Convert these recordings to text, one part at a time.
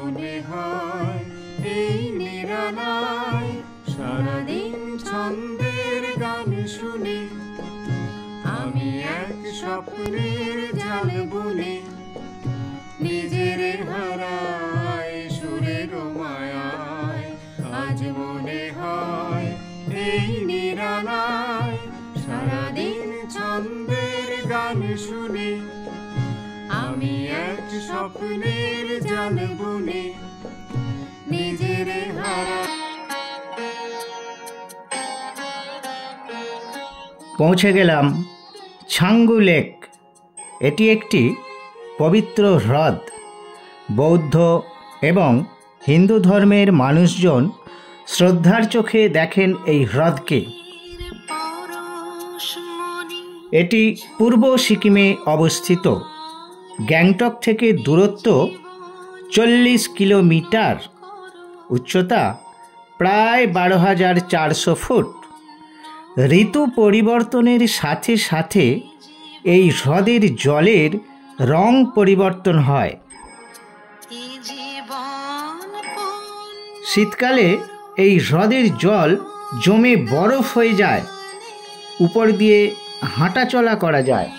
মনে হয় এই নিরালায় সারাদিন ছন্দের গান শুনে আমি এক স্বপ্নের জাল বুনে নিজের হারায় সুরের মায়ায়। আজ মনে হয় এই নিরালায় সারাদিন ছন্দের গান শুনে আমি এক স্বপ্নের জাল বুনে নিজের হারায়। পৌঁছে গেলাম ছাঙ্গু লেক। এটি একটি পবিত্র হ্রদ। বৌদ্ধ এবং হিন্দু ধর্মের মানুষজন শ্রদ্ধার চোখে দেখেন এই হ্রদকে। এটি পূর্ব সিকিমে অবস্থিত। গ্যাংটক থেকে দূরত্ব 40 কিলোমিটার, উচ্চতা প্রায় 12,400 ফুট। ঋতু পরিবর্তনের সাথে সাথে এই হ্রদের জলের রং পরিবর্তন হয়। শীতকালে এই হ্রদের জল জমে বরফ হয়ে যায়, উপর দিয়ে হাঁটাচলা করা যায়।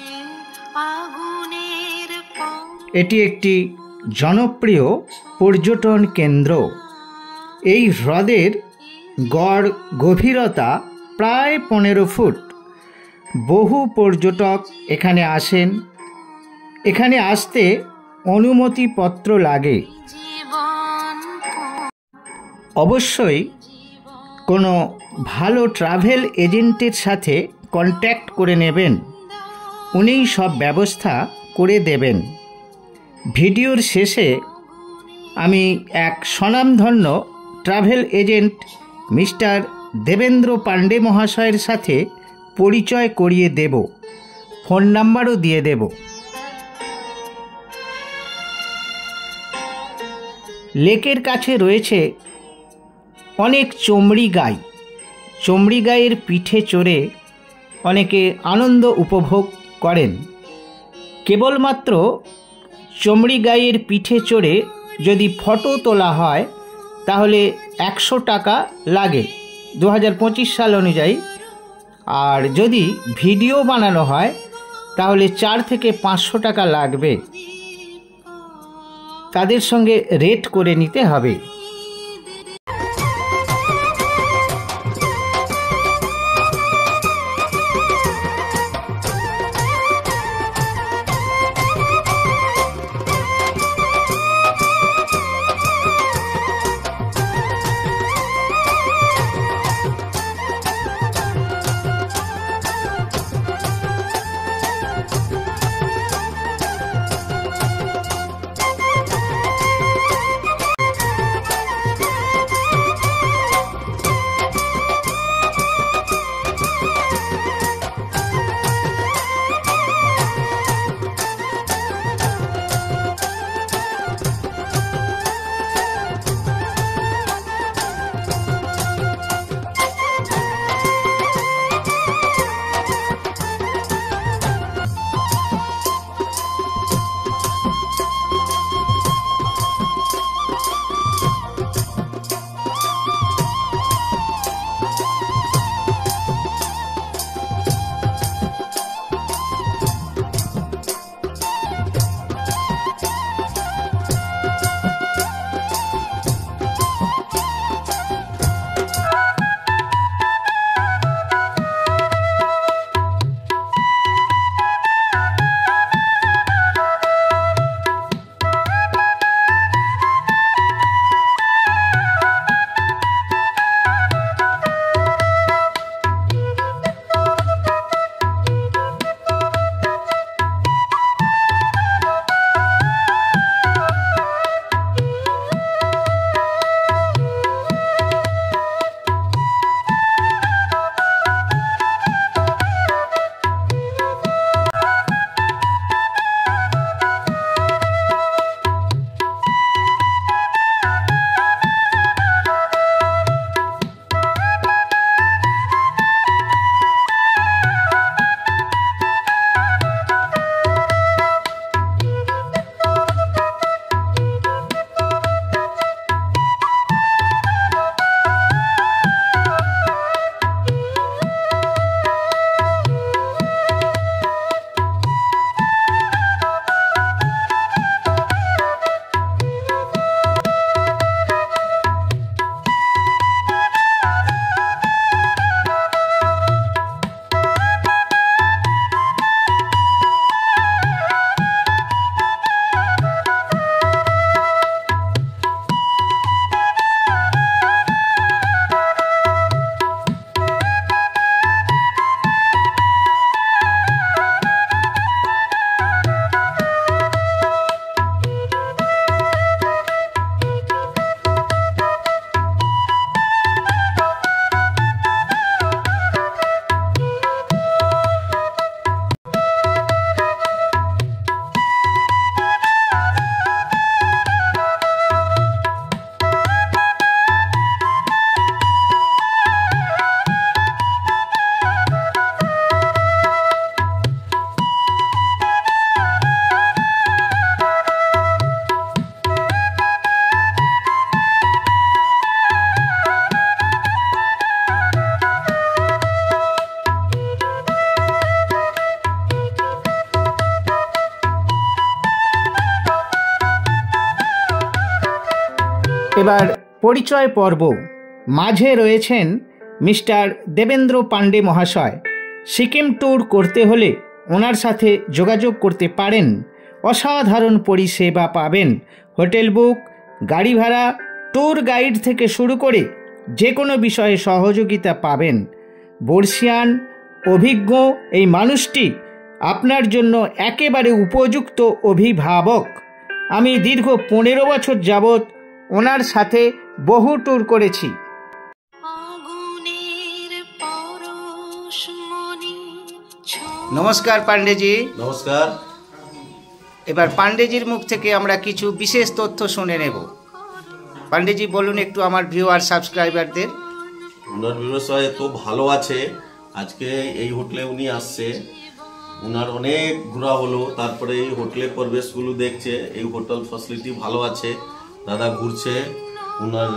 এটি একটি জনপ্রিয় পর্যটন কেন্দ্র। এই হ্রদের গড় গভীরতা প্রায় 15 ফুট। বহু পর্যটক এখানে আসেন। এখানে আসতে অনুমতিপত্র লাগে। অবশ্যই কোনো ভালো ট্রাভেল এজেন্টের সাথে কন্ট্যাক্ট করে নেবেন, উনিই সব ব্যবস্থা করে দেবেন। ভিডিওর শেষে আমি এক স্বনামধন্য travel agent mister Devendra Pandey মহাশয়ের সাথে পরিচয় করিয়ে দেব, ফোন নাম্বারও দিয়ে দেব। লেকের কাছে রয়েছে অনেক চমড়ি গাই। চমড়ি গাইয়ের পিঠে চড়ে অনেকে আনন্দ উপভোগ করেন। কেবলমাত্র চমড়ি গাইয়ের পিঠে চড়ে যদি ফটো তোলা হয় তাহলে 100 টাকা লাগে 2025 সাল অনুযায়ী। আর যদি ভিডিও বানানো হয় তাহলে 4 থেকে 500 টাকা লাগবে। তাদের সঙ্গে রেট করে নিতে হবে। এবার পরিচয় পর্ব। মাঝে রয়েছেন মিস্টার দেবেন্দ্র পাণ্ডে মহাশয়। সিকিম ট্যুর করতে হলে ওনার সাথে যোগাযোগ করতে পারেন। অসাধারণ পরিষেবা পাবেন। হোটেল বুক, গাড়ি ভাড়া, ট্যুর গাইড থেকে শুরু করে যে কোনো বিষয়ে সহযোগিতা পাবেন। বর্ষিয়ান অভিজ্ঞ এই মানুষটি আপনার জন্য একেবারে উপযুক্ত অভিভাবক। আমি দীর্ঘ 15 বছর যাবৎ ওনার সাথে বহু ট্যুর করেছি। নমস্কার পাণ্ডেজি। নমস্কার। এবার পাণ্ডেজির মুখ থেকে আমরা কিছু বিশেষ তথ্য শুনে নেব। পাণ্ডেজি বলুন একটু আমার ভিউয়ার সাবস্ক্রাইবারদের। ওনার ব্যবসায় তো ভালো আছে। আজকে এই হোটেলে উনি আসছে, ওনার অনেক ঘোরা হলো, তারপরে এই হোটেলের পরিবেশগুলো দেখছে। এই হোটেল ফ্যাসিলিটি ভালো আছে, দাদা ঘুরছে, ওনার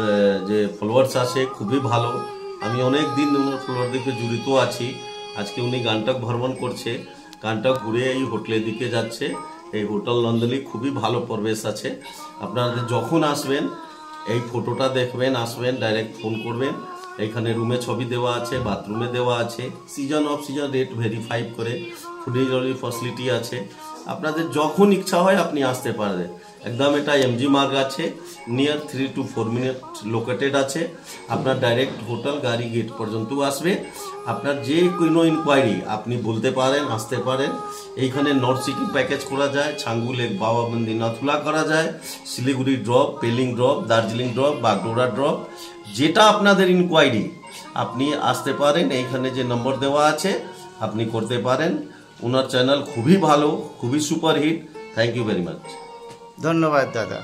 যে ফলোয়ার্স আছে খুবই ভালো। আমি অনেক দিন ওনার ফলোয়ার দিকে জড়িত আছি। আজকে উনি গাংটক ভ্রমণ করছে, গাংটক ঘুরে এই হোটেলের দিকে যাচ্ছে। এই হোটেল নন্দনী খুবই ভালো পরিবেশ আছে। আপনারা যখন আসবেন এই ফটোটা দেখবেন, আসবেন ডাইরেক্ট ফোন করবেন। এখানে রুমে ছবি দেওয়া আছে, বাথরুমে দেওয়া আছে, season off season rate verify করে ফুডের ফ্যাসিলিটি আছে। আপনাদের যখন ইচ্ছা হয় আপনি আসতে পারবেন। একদম এটা এমজি মার্গ আছে, নিয়ার 3 to 4 মিনিট লোকেটেড আছে। আপনার ডাইরেক্ট হোটেল গাড়ি গেট পর্যন্ত আসবে। আপনার যে কোনো ইনকোয়ারি আপনি বলতে পারেন, আসতে পারেন। এইখানে নর্থ সিকিম প্যাকেজ করা যায়, ছাঙ্গু লেক, বাবা মন্দির, নাথুলা করা যায়, Siliguri drop, Pelling drop, Darjeeling drop, Bagdogra drop. যেটা আপনাদের ইনকোয়ারি আপনি আসতে পারেন। এইখানে যে নম্বর দেওয়া আছে আপনি করতে পারেন। ওনার চ্যানেল খুবই ভালো, খুবই superhit. Thank you very much. ধন্যবাদ দাদা।